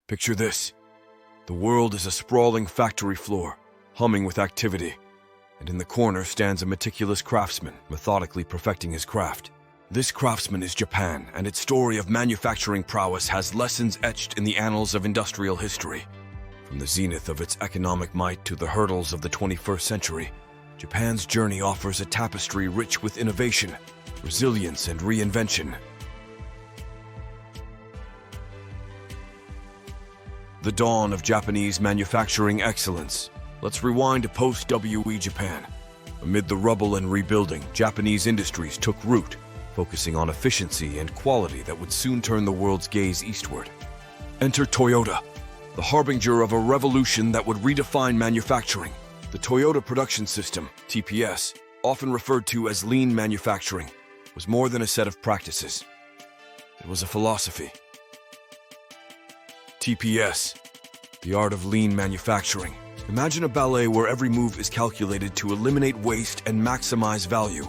Picture this. The world is a sprawling factory floor, humming with activity, and in the corner stands a meticulous craftsman, methodically perfecting his craft. This craftsman is Japan, and its story of manufacturing prowess has lessons etched in the annals of industrial history. From the zenith of its economic might to the hurdles of the 21st century, Japan's journey offers a tapestry rich with innovation, resilience, and reinvention. The dawn of Japanese manufacturing excellence. Let's rewind to post-WWII Japan. Amid the rubble and rebuilding, Japanese industries took root, focusing on efficiency and quality that would soon turn the world's gaze eastward. Enter Toyota, the harbinger of a revolution that would redefine manufacturing. The Toyota Production System, TPS, often referred to as lean manufacturing, was more than a set of practices. It was a philosophy. TPS, the art of lean manufacturing. Imagine a ballet where every move is calculated to eliminate waste and maximize value.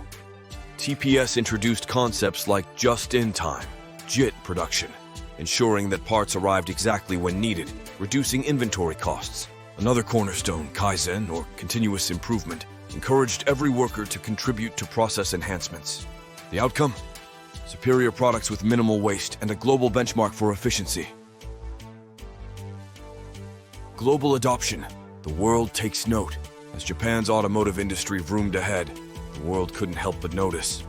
TPS introduced concepts like just-in-time, JIT production, ensuring that parts arrived exactly when needed, reducing inventory costs. Another cornerstone, Kaizen, or continuous improvement, encouraged every worker to contribute to process enhancements. The outcome? Superior products with minimal waste and a global benchmark for efficiency. Global adoption. The world takes note. As Japan's automotive industry zoomed ahead, the world couldn't help but notice.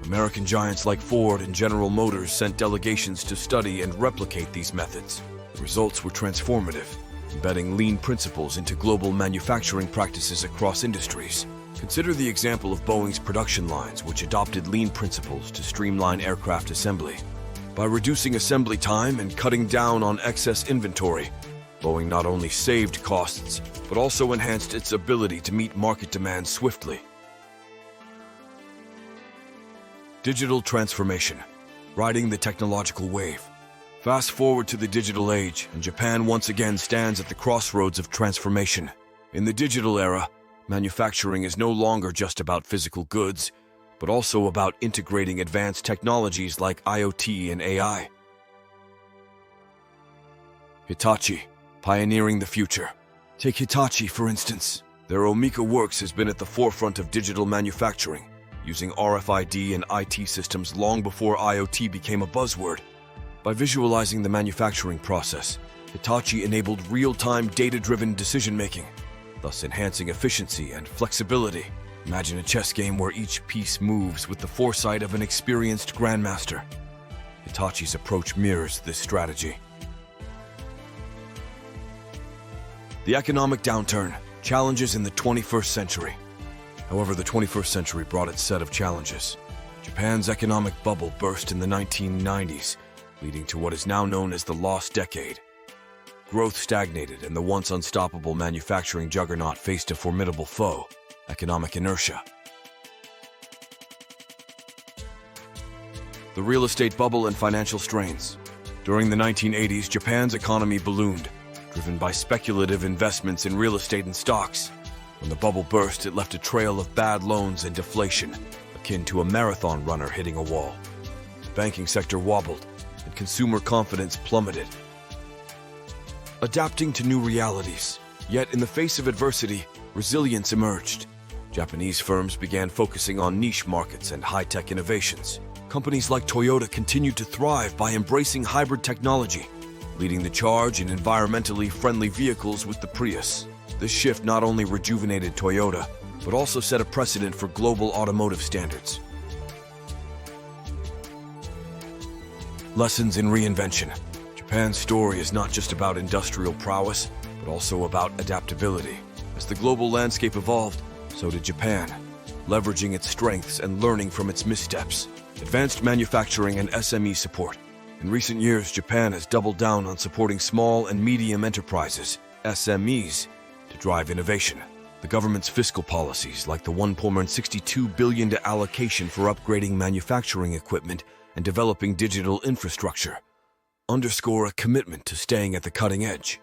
American giants like Ford and General Motors sent delegations to study and replicate these methods. The results were transformative, embedding lean principles into global manufacturing practices across industries. Consider the example of Boeing's production lines, which adopted lean principles to streamline aircraft assembly. By reducing assembly time and cutting down on excess inventory, Boeing not only saved costs, but also enhanced its ability to meet market demands swiftly. Digital transformation, riding the technological wave. Fast forward to the digital age, and Japan once again stands at the crossroads of transformation. In the digital era, manufacturing is no longer just about physical goods, but also about integrating advanced technologies like IoT and AI. Hitachi, pioneering the future. Take Hitachi, for instance. Their Omika Works has been at the forefront of digital manufacturing, using RFID and IT systems long before IoT became a buzzword. By visualizing the manufacturing process, Hitachi enabled real-time data-driven decision-making, thus enhancing efficiency and flexibility. Imagine a chess game where each piece moves with the foresight of an experienced grandmaster. Hitachi's approach mirrors this strategy. The economic downturn, challenges in the 21st century. However, the 21st century brought its set of challenges. Japan's economic bubble burst in the 1990s, leading to what is now known as the lost decade. Growth stagnated, and the once unstoppable manufacturing juggernaut faced a formidable foe: economic inertia. The real estate bubble and financial strains. During the 1980s, Japan's economy ballooned, driven by speculative investments in real estate and stocks. When the bubble burst, it left a trail of bad loans and deflation, akin to a marathon runner hitting a wall. The banking sector wobbled, and consumer confidence plummeted. Adapting to new realities. Yet, in the face of adversity, resilience emerged. Japanese firms began focusing on niche markets and high-tech innovations. Companies like Toyota continued to thrive by embracing hybrid technology, leading the charge in environmentally friendly vehicles with the Prius. This shift not only rejuvenated Toyota, but also set a precedent for global automotive standards. Lessons in reinvention. Japan's story is not just about industrial prowess, but also about adaptability. As the global landscape evolved, so did Japan, leveraging its strengths and learning from its missteps. Advanced manufacturing and SME support. In recent years, Japan has doubled down on supporting small and medium enterprises, SMEs, to drive innovation. The government's fiscal policies, like the $1.62 billion allocation for upgrading manufacturing equipment and developing digital infrastructure, underscore a commitment to staying at the cutting edge.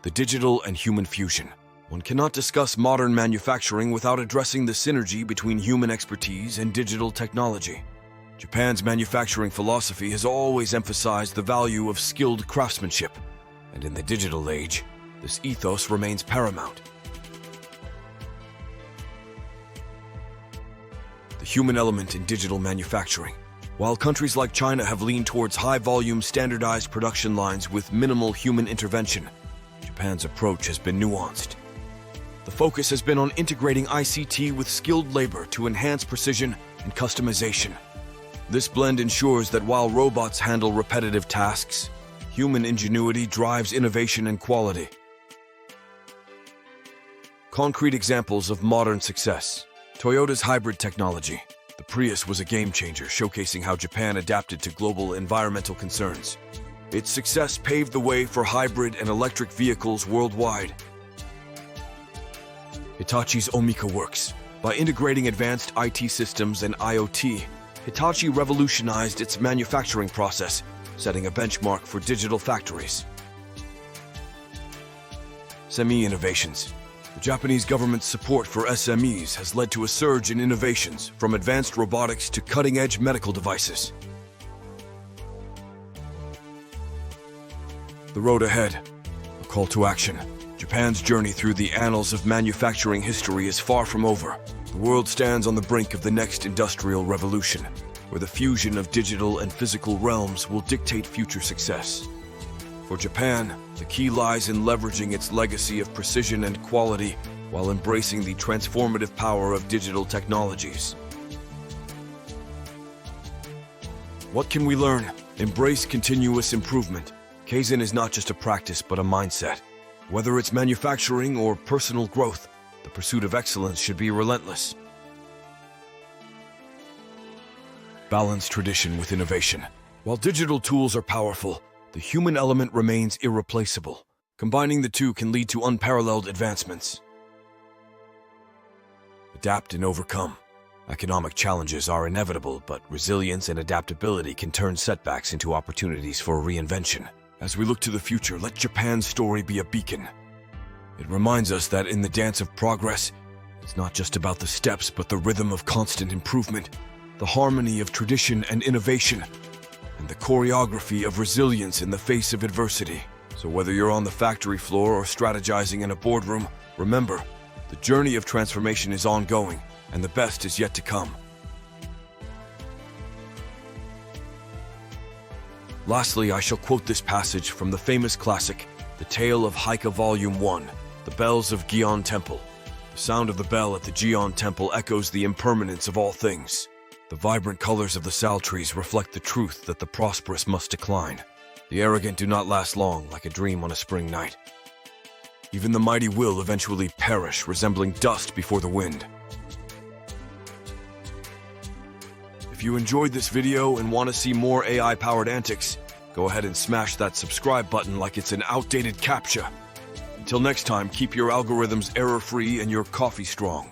The digital and human fusion. One cannot discuss modern manufacturing without addressing the synergy between human expertise and digital technology. Japan's manufacturing philosophy has always emphasized the value of skilled craftsmanship, and in the digital age, this ethos remains paramount. The human element in digital manufacturing. While countries like China have leaned towards high-volume, standardized production lines with minimal human intervention, Japan's approach has been nuanced. The focus has been on integrating ICT with skilled labor to enhance precision and customization. This blend ensures that while robots handle repetitive tasks, human ingenuity drives innovation and quality. Concrete examples of modern success. Toyota's hybrid technology. The Prius was a game-changer, showcasing how Japan adapted to global environmental concerns. Its success paved the way for hybrid and electric vehicles worldwide. Hitachi's Omika Works. By integrating advanced IT systems and IoT, Hitachi revolutionized its manufacturing process, setting a benchmark for digital factories. SME innovations. The Japanese government's support for SMEs has led to a surge in innovations, from advanced robotics to cutting-edge medical devices. The road ahead. A call to action. Japan's journey through the annals of manufacturing history is far from over. The world stands on the brink of the next industrial revolution, where the fusion of digital and physical realms will dictate future success. For Japan, the key lies in leveraging its legacy of precision and quality while embracing the transformative power of digital technologies. What can we learn? Embrace continuous improvement. Kaizen is not just a practice, but a mindset. Whether it's manufacturing or personal growth, the pursuit of excellence should be relentless. Balance tradition with innovation. While digital tools are powerful, the human element remains irreplaceable. Combining the two can lead to unparalleled advancements. Adapt and overcome. Economic challenges are inevitable, but resilience and adaptability can turn setbacks into opportunities for reinvention. As we look to the future, let Japan's story be a beacon. It reminds us that in the dance of progress, it's not just about the steps, but the rhythm of constant improvement, the harmony of tradition and innovation, and the choreography of resilience in the face of adversity. So whether you're on the factory floor or strategizing in a boardroom, remember, the journey of transformation is ongoing, and the best is yet to come. Lastly, I shall quote this passage from the famous classic, The Tale of Heike Volume 1, The Bells of Gion Temple. The sound of the bell at the Gion Temple echoes the impermanence of all things. The vibrant colors of the sal trees reflect the truth that the prosperous must decline. The arrogant do not last long, like a dream on a spring night. Even the mighty will eventually perish, resembling dust before the wind. If you enjoyed this video and want to see more AI-powered antics, go ahead and smash that subscribe button like it's an outdated CAPTCHA. Until next time, keep your algorithms error-free and your coffee strong.